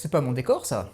C'est pas mon décor, ça.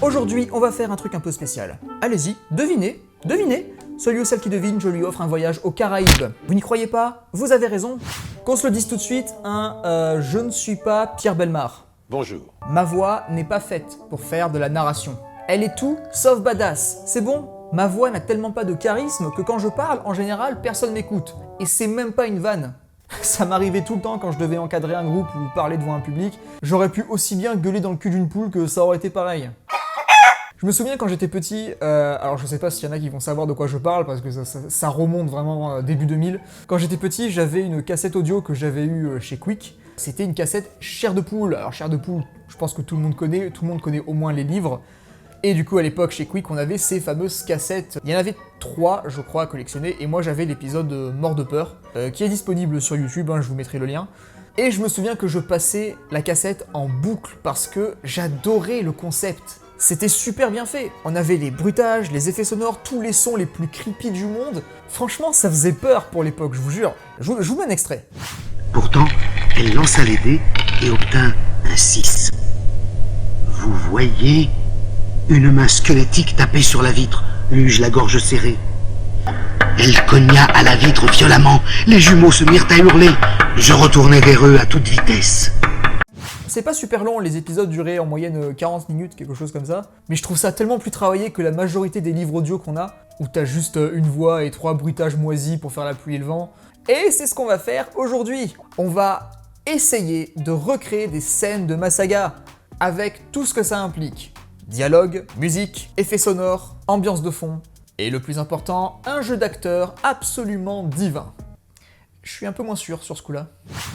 Aujourd'hui, on va faire un truc un peu spécial. Allez-y, devinez, devinez. Celui ou celle qui devine, je lui offre un voyage aux Caraïbes. Vous n'y croyez pas? Vous avez raison. Qu'on se le dise tout de suite, je ne suis pas Pierre Bellemare. Bonjour. Ma voix n'est pas faite pour faire de la narration. Elle est tout sauf badass. C'est bon? Ma voix n'a tellement pas de charisme que quand je parle, en général, personne m'écoute. Et c'est même pas une vanne. Ça m'arrivait tout le temps quand je devais encadrer un groupe ou parler devant un public. J'aurais pu aussi bien gueuler dans le cul d'une poule que ça aurait été pareil. Je me souviens quand j'étais petit, alors je sais pas s'il y en a qui vont savoir de quoi je parle parce que ça remonte vraiment début 2000. Quand j'étais petit, j'avais une cassette audio que j'avais eue chez Quick. C'était une cassette Chair de poule. Alors Chair de poule, je pense que tout le monde connaît au moins les livres. Et du coup à l'époque chez Quick on avait ces fameuses cassettes. Il y en avait 3 je crois à collectionner et moi j'avais l'épisode Mort de peur qui est disponible sur YouTube, je vous mettrai le lien. Et je me souviens que je passais la cassette en boucle parce que j'adorais le concept. C'était super bien fait. On avait les bruitages, les effets sonores, tous les sons les plus creepy du monde. Franchement, ça faisait peur pour l'époque, je vous jure. Je vous mets un extrait. Pourtant, elle lança les dés et obtint un 6. Vous voyez une main squelettique tapée sur la vitre, lus la gorge serrée. Elle cogna à la vitre violemment. Les jumeaux se mirent à hurler. Je retournai vers eux à toute vitesse. C'est pas super long, les épisodes duraient en moyenne 40 minutes, quelque chose comme ça. Mais je trouve ça tellement plus travaillé que la majorité des livres audio qu'on a, où t'as juste une voix et 3 bruitages moisis pour faire la pluie et le vent. Et c'est ce qu'on va faire aujourd'hui. On va essayer de recréer des scènes de ma saga, avec tout ce que ça implique. Dialogue, musique, effets sonores, ambiance de fond, et le plus important, un jeu d'acteur absolument divin. Je suis un peu moins sûr sur ce coup-là.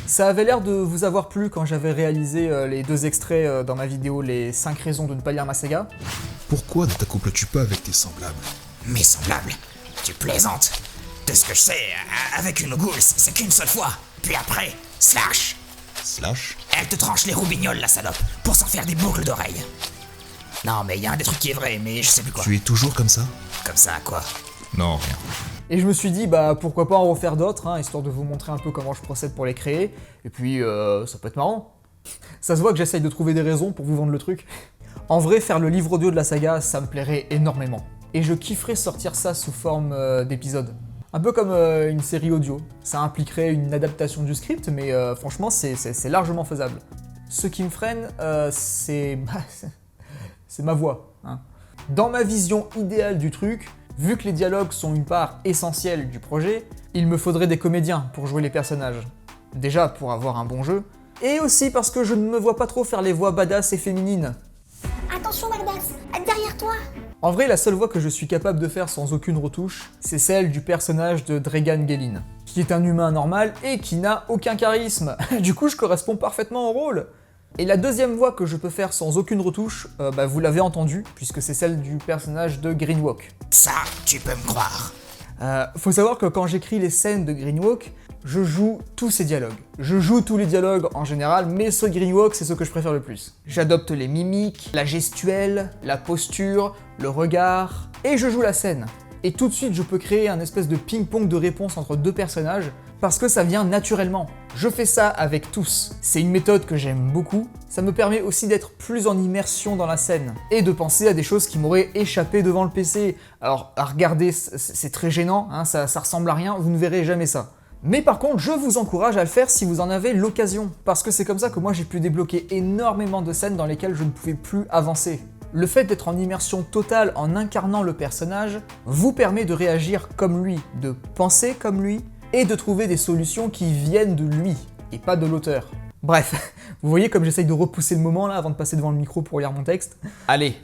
Ça avait l'air de vous avoir plu quand j'avais réalisé les 2 extraits dans ma vidéo Les 5 raisons de ne pas lire ma saga. Pourquoi ne t'accouples-tu pas avec tes semblables? Mes semblables? Tu plaisantes? De ce que je sais, avec une goule, c'est qu'une seule fois. Puis après, slash. Slash? Elle te tranche les roubignoles, la salope, pour s'en faire des boucles d'oreilles. Non, mais il y a un des trucs qui est vrai, mais je sais plus quoi. Tu es toujours comme ça? Comme ça, quoi? Non, rien. Et je me suis dit, pourquoi pas en refaire d'autres, histoire de vous montrer un peu comment je procède pour les créer. Et puis, ça peut être marrant. Ça se voit que j'essaye de trouver des raisons pour vous vendre le truc. En vrai, faire le livre audio de la saga, ça me plairait énormément. Et je kifferais sortir ça sous forme d'épisode. Un peu comme une série audio. Ça impliquerait une adaptation du script, mais franchement, c'est largement faisable. Ce qui me freine, c'est ma voix. Dans ma vision idéale du truc, vu que les dialogues sont une part essentielle du projet, il me faudrait des comédiens pour jouer les personnages. Déjà pour avoir un bon jeu, et aussi parce que je ne me vois pas trop faire les voix badass et féminines. Attention Magdas, derrière toi! En vrai, la seule voix que je suis capable de faire sans aucune retouche, c'est celle du personnage de Dregan Gelin, qui est un humain normal et qui n'a aucun charisme. Du coup, je corresponds parfaitement au rôle. Et la deuxième voix que je peux faire sans aucune retouche, vous l'avez entendu, puisque c'est celle du personnage de Greenwalk. Ça, tu peux me croire. Faut savoir que quand j'écris les scènes de Greenwalk, je joue tous ces dialogues. Je joue tous les dialogues en général, mais ce Greenwalk, c'est ce que je préfère le plus. J'adopte les mimiques, la gestuelle, la posture, le regard, et je joue la scène. Et tout de suite, je peux créer un espèce de ping-pong de réponse entre 2 personnages, parce que ça vient naturellement. Je fais ça avec tous. C'est une méthode que j'aime beaucoup. Ça me permet aussi d'être plus en immersion dans la scène, et de penser à des choses qui m'auraient échappé devant le PC. Alors, à regarder, c'est très gênant, ça ressemble à rien, vous ne verrez jamais ça. Mais par contre, je vous encourage à le faire si vous en avez l'occasion, parce que c'est comme ça que moi j'ai pu débloquer énormément de scènes dans lesquelles je ne pouvais plus avancer. Le fait d'être en immersion totale en incarnant le personnage vous permet de réagir comme lui, de penser comme lui, et de trouver des solutions qui viennent de lui, et pas de l'auteur. Bref, vous voyez comme j'essaye de repousser le moment là avant de passer devant le micro pour lire mon texte. Allez,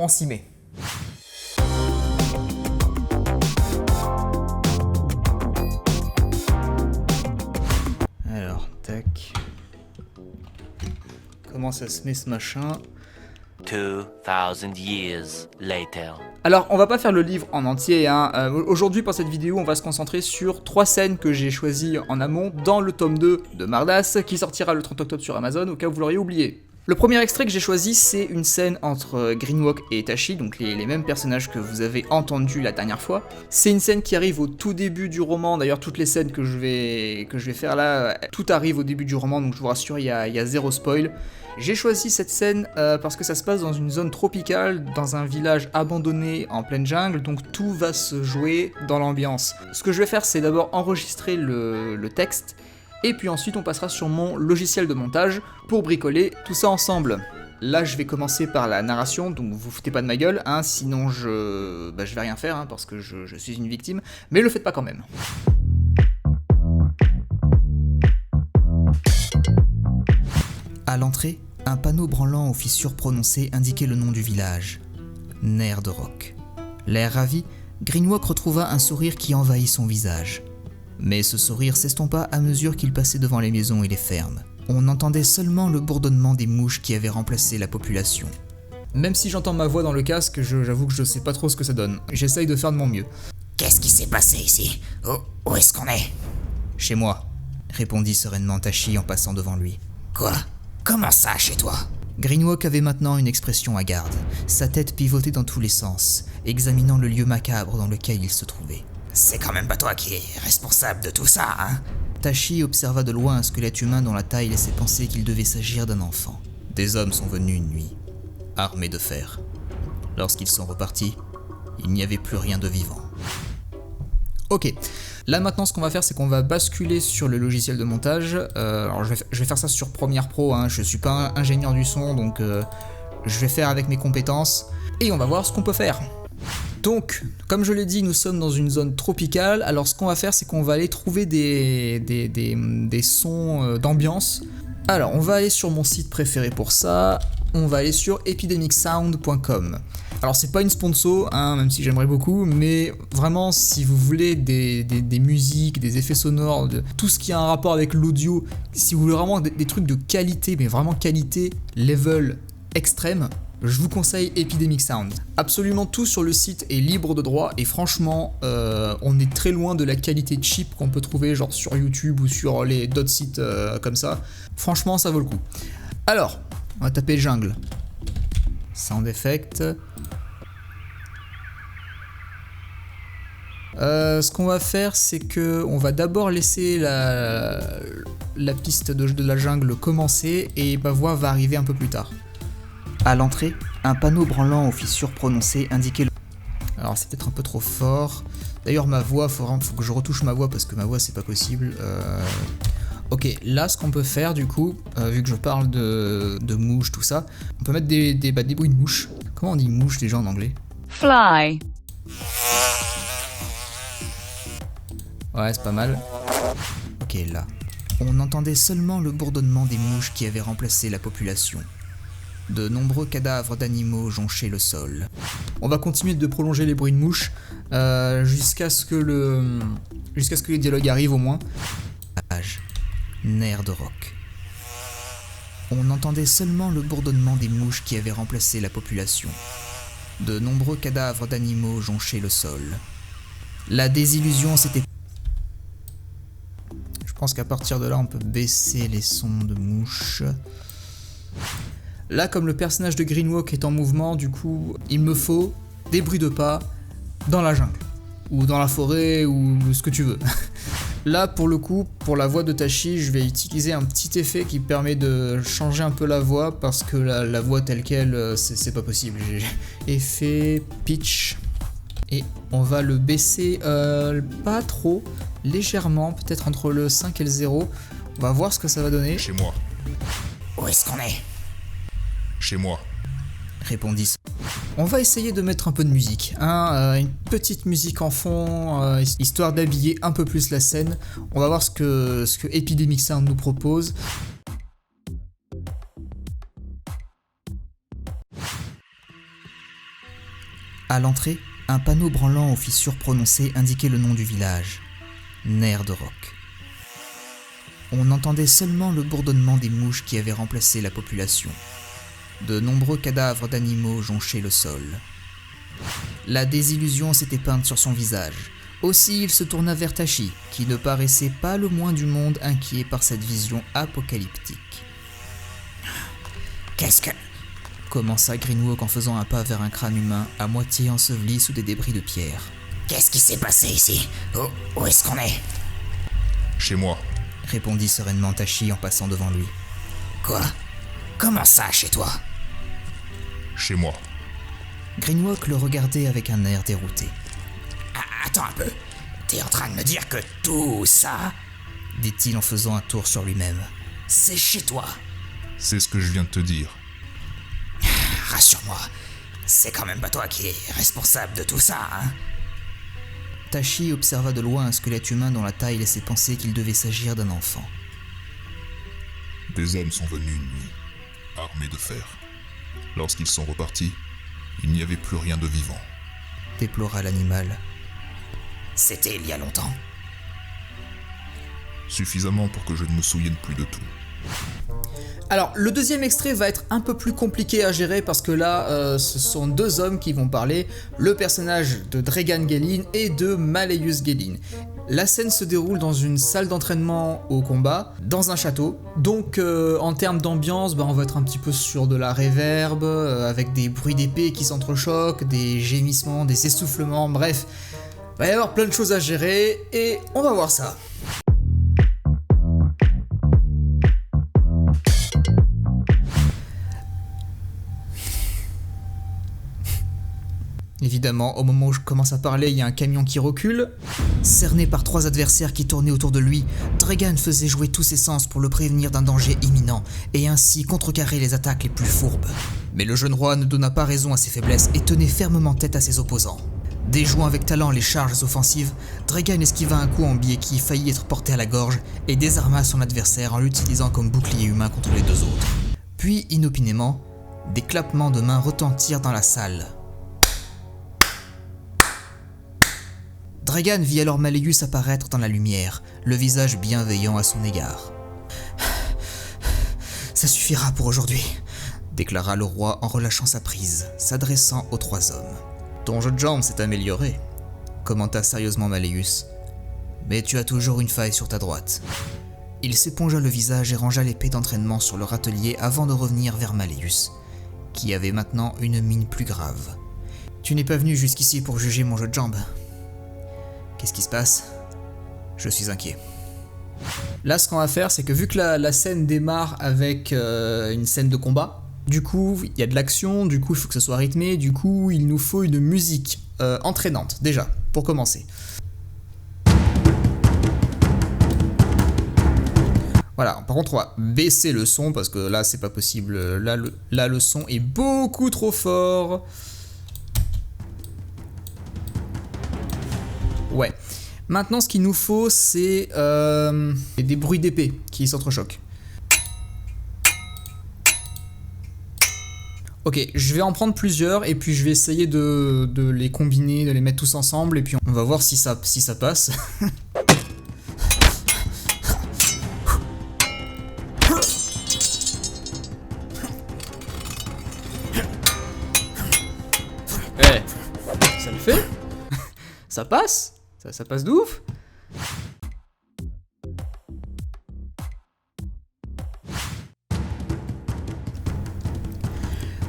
on s'y met. Alors, tac. Comment ça se met ce machin? 2000 years later. Alors, on va pas faire le livre en entier, Aujourd'hui, pour cette vidéo, on va se concentrer sur 3 scènes que j'ai choisies en amont dans le tome 2 de Mardas, qui sortira le 30 octobre sur Amazon, au cas où vous l'auriez oublié. Le premier extrait que j'ai choisi, c'est une scène entre Greenwalk et Itachi, donc les mêmes personnages que vous avez entendus la dernière fois. C'est une scène qui arrive au tout début du roman, d'ailleurs toutes les scènes que je vais faire là, tout arrive au début du roman, donc je vous rassure, il y a zéro spoil. J'ai choisi cette scène parce que ça se passe dans une zone tropicale, dans un village abandonné en pleine jungle, donc tout va se jouer dans l'ambiance. Ce que je vais faire, c'est d'abord enregistrer le texte, et puis ensuite on passera sur mon logiciel de montage pour bricoler tout ça ensemble. Là je vais commencer par la narration, donc vous foutez pas de ma gueule, hein, sinon je vais rien faire, hein, parce que je suis une victime, mais le faites pas quand même. À l'entrée, un panneau branlant aux fissures prononcées indiquait le nom du village, Nerdrock. L'air ravi, Greenwalk retrouva un sourire qui envahit son visage. Mais ce sourire s'estompa à mesure qu'il passait devant les maisons et les fermes. On entendait seulement le bourdonnement des mouches qui avaient remplacé la population. Même si j'entends ma voix dans le casque, j'avoue que je sais pas trop ce que ça donne. J'essaye de faire de mon mieux. Qu'est-ce qui s'est passé ici? Où est-ce qu'on est? Chez moi, répondit sereinement Tachi en passant devant lui. Quoi? Comment ça, chez toi? Greenwalk avait maintenant une expression hagarde. Sa tête pivotait dans tous les sens, examinant le lieu macabre dans lequel il se trouvait. C'est quand même pas toi qui es responsable de tout ça, hein? Tachi observa de loin un squelette humain dont la taille laissait penser qu'il devait s'agir d'un enfant. Des hommes sont venus une nuit, armés de fer. Lorsqu'ils sont repartis, il n'y avait plus rien de vivant. Ok, là maintenant ce qu'on va faire, c'est qu'on va basculer sur le logiciel de montage. Alors je vais faire ça sur Premiere Pro, hein. Je suis pas ingénieur du son, donc je vais faire avec mes compétences, et on va voir ce qu'on peut faire. Donc, comme je l'ai dit, nous sommes dans une zone tropicale. Alors ce qu'on va faire, c'est qu'on va aller trouver des sons d'ambiance. Alors, on va aller sur mon site préféré pour ça. On va aller sur epidemicsound.com. Alors c'est pas une sponsor, hein, même si j'aimerais beaucoup, mais vraiment si vous voulez des musiques, des effets sonores, tout ce qui a un rapport avec l'audio, si vous voulez vraiment des trucs de qualité, mais vraiment qualité level extrême, je vous conseille Epidemic Sound. Absolument tout sur le site est libre de droit et franchement, on est très loin de la qualité cheap qu'on peut trouver genre sur YouTube ou sur les d'autres sites comme ça. Franchement, ça vaut le coup. Alors, on va taper jungle. Sound effect. Ce qu'on va faire, c'est que on va d'abord laisser la piste de la jungle commencer et ma voix va arriver un peu plus tard. À l'entrée, un panneau branlant aux fissures prononcées indiquait le... Alors c'est peut-être un peu trop fort. D'ailleurs ma voix, faut que je retouche ma voix parce que ma voix c'est pas possible. Ok, là ce qu'on peut faire du coup, vu que je parle de mouches, tout ça, on peut mettre des bruits de mouches. Comment on dit mouche déjà en anglais? Fly. Ouais, c'est pas mal. Ok, là. On entendait seulement le bourdonnement des mouches qui avaient remplacé la population. De nombreux cadavres d'animaux jonchaient le sol. On va continuer de prolonger les bruits de mouches jusqu'à ce que les dialogues arrivent au moins. Nerdrock. On entendait seulement le bourdonnement des mouches qui avaient remplacé la population. De nombreux cadavres d'animaux jonchaient le sol. La désillusion s'était... Je pense qu'à partir de là, on peut baisser les sons de mouches. Là, comme le personnage de Greenwalk est en mouvement, du coup, il me faut des bruits de pas dans la jungle. Ou dans la forêt, ou ce que tu veux. Là, pour le coup, pour la voix de Tachi, je vais utiliser un petit effet qui permet de changer un peu la voix, parce que la voix telle qu'elle, c'est pas possible. Effet, pitch, et on va le baisser pas trop, légèrement, peut-être entre le 5 et le 0. On va voir ce que ça va donner. Chez moi. Où est-ce qu'on est? Chez moi. Répondit. On va essayer de mettre un peu de musique, hein, une petite musique en fond, histoire d'habiller un peu plus la scène. On va voir ce que Epidemic Sound nous propose. À l'entrée, un panneau branlant aux fissures prononcées indiquait le nom du village, Nerdrock. On entendait seulement le bourdonnement des mouches qui avaient remplacé la population. De nombreux cadavres d'animaux jonchaient le sol. La désillusion s'était peinte sur son visage. Aussi, il se tourna vers Tachi, qui ne paraissait pas le moins du monde inquiet par cette vision apocalyptique. Qu'est-ce que... commença Greenwalk en faisant un pas vers un crâne humain à moitié enseveli sous des débris de pierre. Qu'est-ce qui s'est passé ici? Où est-ce qu'on est? Chez moi. Répondit sereinement Tashi en passant devant lui. Quoi? Comment ça, chez toi? Chez moi. Greenwalk le regardait avec un air dérouté. Attends un peu. T'es en train de me dire que tout ça, Dit-il en faisant un tour sur lui-même. c'est chez toi? C'est ce que je viens de te dire. Rassure-moi, c'est quand même pas toi qui es responsable de tout ça, hein? Tashi observa de loin un squelette humain dont la taille laissait penser qu'il devait s'agir d'un enfant. Des hommes sont venus une nuit, armés de fer. Lorsqu'ils sont repartis, il n'y avait plus rien de vivant. Déplora l'animal. C'était il y a longtemps. Suffisamment pour que je ne me souvienne plus de tout. Alors, le deuxième extrait va être un peu plus compliqué à gérer parce que là, ce sont deux hommes qui vont parler, le personnage de Dregan Gelin et de Malleus Gelin. La scène se déroule dans une salle d'entraînement au combat, dans un château. Donc, en termes d'ambiance, on va être un petit peu sur de la réverb, avec des bruits d'épée qui s'entrechoquent, des gémissements, des essoufflements, bref. Il va y avoir plein de choses à gérer et on va voir ça. Évidemment, au moment où je commence à parler, il y a un camion qui recule. Cerné par 3 adversaires qui tournaient autour de lui, Dregan faisait jouer tous ses sens pour le prévenir d'un danger imminent, et ainsi contrecarrer les attaques les plus fourbes. Mais le jeune roi ne donna pas raison à ses faiblesses et tenait fermement tête à ses opposants. Déjouant avec talent les charges offensives, Dregan esquiva un coup en biais qui faillit être porté à la gorge et désarma son adversaire en l'utilisant comme bouclier humain contre les deux autres. Puis, inopinément, des clappements de mains retentirent dans la salle. Dregan vit alors Malleus apparaître dans la lumière, le visage bienveillant à son égard. « Ça suffira pour aujourd'hui », déclara le roi en relâchant sa prise, s'adressant aux 3 hommes. « Ton jeu de jambes s'est amélioré », commenta sérieusement Malleus. « Mais tu as toujours une faille sur ta droite. » Il s'épongea le visage et rangea l'épée d'entraînement sur le râtelier avant de revenir vers Malleus, qui avait maintenant une mine plus grave. « Tu n'es pas venu jusqu'ici pour juger mon jeu de jambes. Qu'est-ce qui se passe? Je suis inquiet. » Là, ce qu'on va faire, c'est que vu que la scène démarre avec une scène de combat, du coup, il y a de l'action, du coup, il faut que ce soit rythmé, du coup, il nous faut une musique entraînante, déjà, pour commencer. Voilà, par contre, on va baisser le son, parce que là, c'est pas possible. Là, le son est beaucoup trop fort. Ouais. Maintenant, ce qu'il nous faut, c'est des bruits d'épée qui s'entrechoquent. Ok, je vais en prendre plusieurs et puis je vais essayer de les combiner, de les mettre tous ensemble et puis on va voir si ça passe. Ça le fait? Ça passe? Ça passe de ouf?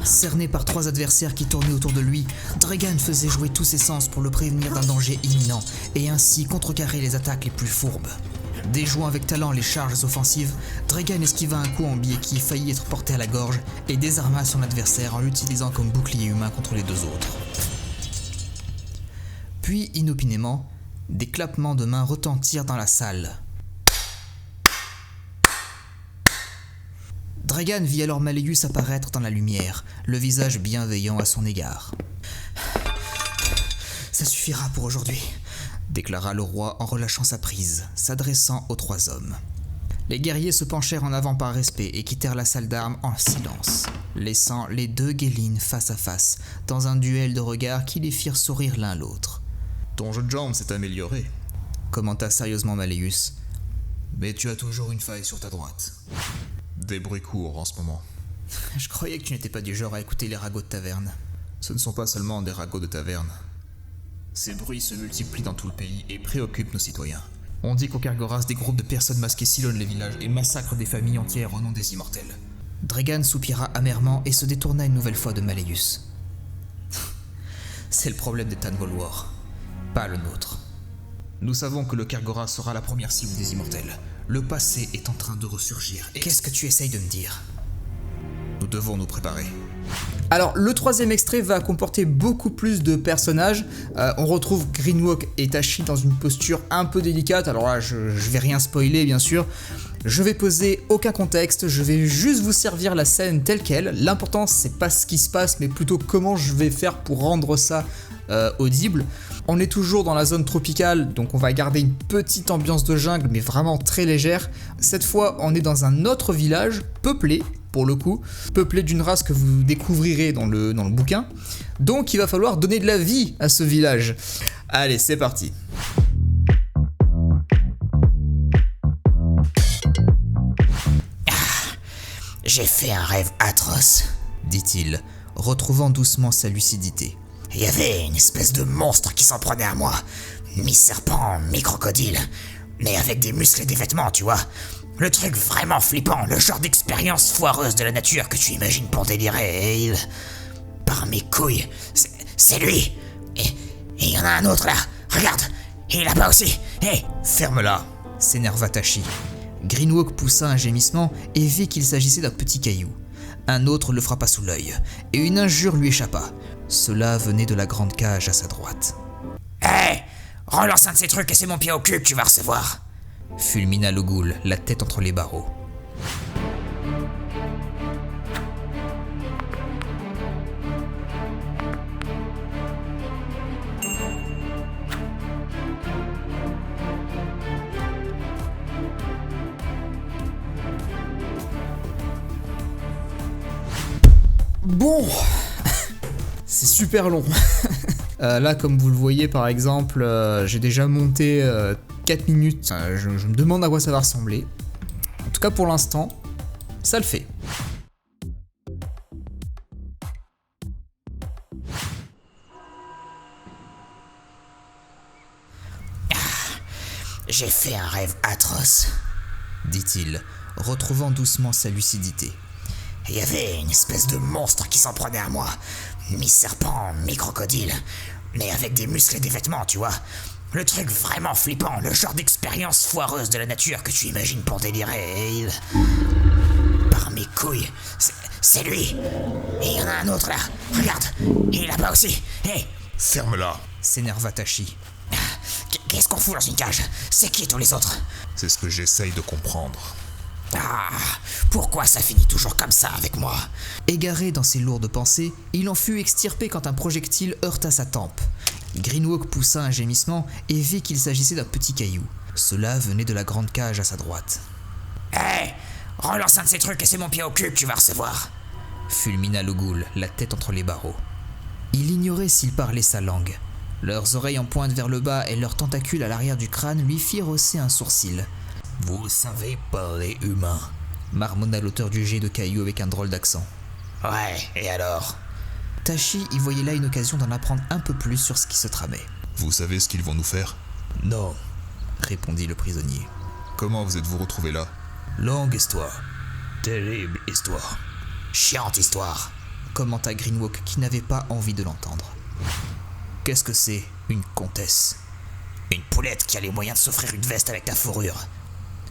Cerné par 3 adversaires qui tournaient autour de lui, Dregan faisait jouer tous ses sens pour le prévenir d'un danger imminent et ainsi contrecarrer les attaques les plus fourbes. Déjouant avec talent les charges offensives, Dregan esquiva un coup en biais qui faillit être porté à la gorge et désarma son adversaire en l'utilisant comme bouclier humain contre les deux autres. Puis, inopinément, des clappements de mains retentirent dans la salle. Dregan vit alors Malleus apparaître dans la lumière, le visage bienveillant à son égard. « Ça suffira pour aujourd'hui », déclara le roi en relâchant sa prise, s'adressant aux 3 hommes. Les guerriers se penchèrent en avant par respect et quittèrent la salle d'armes en silence, laissant les 2 Gelin face à face, dans un duel de regards qui les firent sourire l'un l'autre. « Ton jeu de jambes s'est amélioré », commenta sérieusement Malleus. « Mais tu as toujours une faille sur ta droite. » Des bruits courts en ce moment. Je croyais que tu n'étais pas du genre à écouter les ragots de taverne. Ce ne sont pas seulement des ragots de taverne. Ces bruits se multiplient dans tout le pays et préoccupent nos citoyens. On dit qu'au Cargoras, des groupes de personnes masquées sillonnent les villages et massacrent des familles entières au nom des immortels. Dregan soupira amèrement et se détourna une nouvelle fois de Malleus. C'est le problème des Tanvolwar, pas le nôtre. Nous savons que le Kergora sera la première cible des immortels. Le passé est en train de ressurgir. Qu'est-ce que tu essayes de me dire? Nous devons nous préparer. Alors, le troisième extrait va comporter beaucoup plus de personnages. On retrouve Greenwalk et Tashi dans une posture un peu délicate. Alors là, je vais rien spoiler, bien sûr. Je vais poser aucun contexte, je vais juste vous servir la scène telle quelle. L'important, c'est pas ce qui se passe, mais plutôt comment je vais faire pour rendre ça audible. On est toujours dans la zone tropicale, donc on va garder une petite ambiance de jungle, mais vraiment très légère. Cette fois, on est dans un autre village, peuplé, pour le coup, peuplé d'une race que vous découvrirez dans le bouquin. Donc il va falloir donner de la vie à ce village. Allez, c'est parti. J'ai fait un rêve atroce, dit-il, retrouvant doucement sa lucidité. Il y avait une espèce de monstre qui s'en prenait à moi. Mi-serpent, mi-crocodile. Mais avec des muscles et des vêtements, tu vois. Le truc vraiment flippant, le genre d'expérience foireuse de la nature que tu imagines pour délirer. Et il... Par mes couilles, c'est lui. Et il y en a un autre là. Regarde, il est là-bas aussi. Hé, ferme-la, s'énerva Tashi. Greenwalk poussa un gémissement et vit qu'il s'agissait d'un petit caillou. Un autre le frappa sous l'œil, et une injure lui échappa. Cela venait de la grande cage à sa droite. Hé, relance un de ces trucs et c'est mon pied au cul que tu vas recevoir. Fulmina le ghoul, la tête entre les barreaux. Bon, c'est super long. Là, comme vous le voyez, par exemple, j'ai déjà monté 4 minutes. Je me demande à quoi ça va ressembler. En tout cas, pour l'instant, ça le fait. J'ai fait un rêve atroce, dit-il, retrouvant doucement sa lucidité. Il y avait une espèce de monstre qui s'en prenait à moi. Mi-serpent, mi-crocodile. Mais avec des muscles et des vêtements, tu vois. Le truc vraiment flippant, le genre d'expérience foireuse de la nature que tu imagines pour délirer. Et il... Par mes couilles, c'est lui. Et il y en a un autre là. Regarde, il est là-bas aussi. Hé, ferme-la, s'énerva Tashi. Qu'est-ce qu'on fout dans une cage? C'est qui tous les autres? C'est ce que j'essaye de comprendre. Ah, pourquoi ça finit toujours comme ça avec moi? Égaré dans ses lourdes pensées, il en fut extirpé quand un projectile heurta sa tempe. Greenwalk poussa un gémissement et vit qu'il s'agissait d'un petit caillou. Cela venait de la grande cage à sa droite. Hé, relance un de ces trucs et c'est mon pied au cul que tu vas recevoir. Fulmina le ghoul, la tête entre les barreaux. Il ignorait s'il parlait sa langue. Leurs oreilles en pointe vers le bas et leurs tentacules à l'arrière du crâne lui firent hausser un sourcil. « Vous savez parler humain ?» marmonna l'auteur du jet de caillou avec un drôle d'accent. « Ouais, et alors ?» Tashi y voyait là une occasion d'en apprendre un peu plus sur ce qui se tramait. « Vous savez ce qu'ils vont nous faire ?»« Non, » répondit le prisonnier. « Comment vous êtes-vous retrouvés là ?»« Longue histoire. Terrible histoire. Chiante histoire. » commenta Greenwalk qui n'avait pas envie de l'entendre. « Qu'est-ce que c'est, une comtesse ?»« Une poulette qui a les moyens de s'offrir une veste avec ta fourrure. »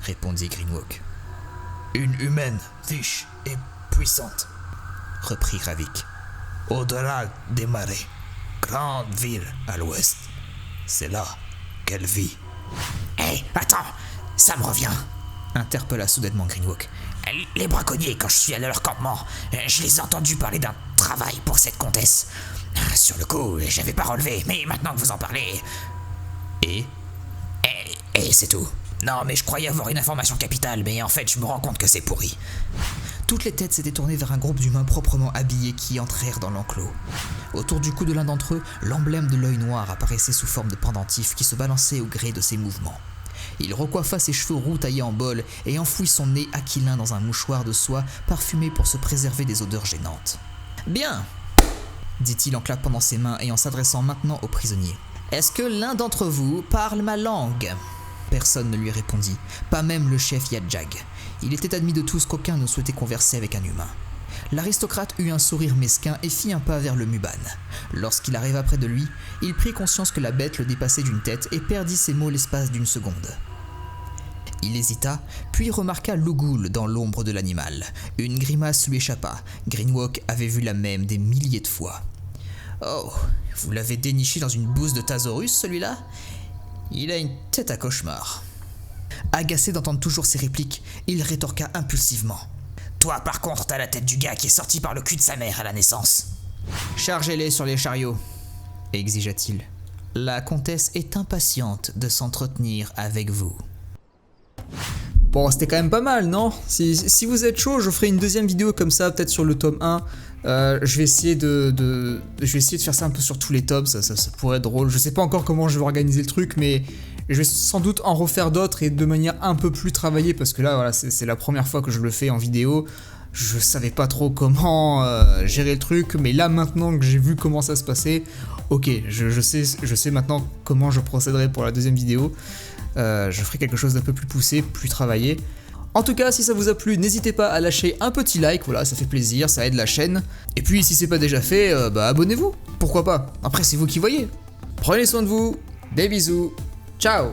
répondit Greenwalk. « Une humaine, riche et puissante. » reprit Ravik. « Au-delà des marais, grande ville à l'ouest. C'est là qu'elle vit. » « Hé, attends, ça me revient !» interpella soudainement Greenwalk. « Les braconniers, quand je suis allé à leur campement, je les ai entendus parler d'un travail pour cette comtesse. Sur le coup, j'avais pas relevé, mais maintenant que vous en parlez... » Et c'est tout. Non, mais je croyais avoir une information capitale, mais en fait, je me rends compte que c'est pourri. Toutes les têtes s'étaient tournées vers un groupe d'humains proprement habillés qui entrèrent dans l'enclos. Autour du cou de l'un d'entre eux, l'emblème de l'œil noir apparaissait sous forme de pendentif qui se balançait au gré de ses mouvements. Il recoiffa ses cheveux roux taillés en bol et enfouit son nez aquilin dans un mouchoir de soie parfumé pour se préserver des odeurs gênantes. « Bien !» dit-il en clapant dans ses mains et en s'adressant maintenant aux prisonniers. « Est-ce que l'un d'entre vous parle ma langue ?» personne ne lui répondit, pas même le chef Yadjag. Il était admis de tous qu'aucun ne souhaitait converser avec un humain. L'aristocrate eut un sourire mesquin et fit un pas vers le Muban. Lorsqu'il arriva près de lui, il prit conscience que la bête le dépassait d'une tête et perdit ses mots l'espace d'une seconde. Il hésita, puis remarqua Lughul dans l'ombre de l'animal. Une grimace lui échappa. Greenwalk avait vu la même des milliers de fois. « Oh, vous l'avez déniché dans une bouse de Thasaurus, celui-là ? Il a une tête à cauchemar. » Agacé d'entendre toujours ces répliques, il rétorqua impulsivement. « Toi, par contre, t'as la tête du gars qui est sorti par le cul de sa mère à la naissance. »« Chargez-les sur les chariots, » exigea-t-il. « La comtesse est impatiente de s'entretenir avec vous. » Bon, c'était quand même pas mal, non? Si vous êtes chaud, je ferai une deuxième vidéo comme ça, peut-être sur le tome 1. Je vais essayer de faire ça un peu sur tous les tomes, ça pourrait être drôle. Je sais pas encore comment je vais organiser le truc, mais je vais sans doute en refaire d'autres et de manière un peu plus travaillée, parce que là, voilà, c'est la première fois que je le fais en vidéo. Je savais pas trop comment gérer le truc, mais là, maintenant que j'ai vu comment ça se passait, ok, je sais maintenant comment je procéderai pour la deuxième vidéo. Je ferai quelque chose d'un peu plus poussé, plus travaillé. En tout cas, si ça vous a plu, n'hésitez pas à lâcher un petit like, voilà, ça fait plaisir, ça aide la chaîne. Et puis, si c'est pas déjà fait, abonnez-vous, pourquoi pas. Après, c'est vous qui voyez. Prenez soin de vous, des bisous, ciao.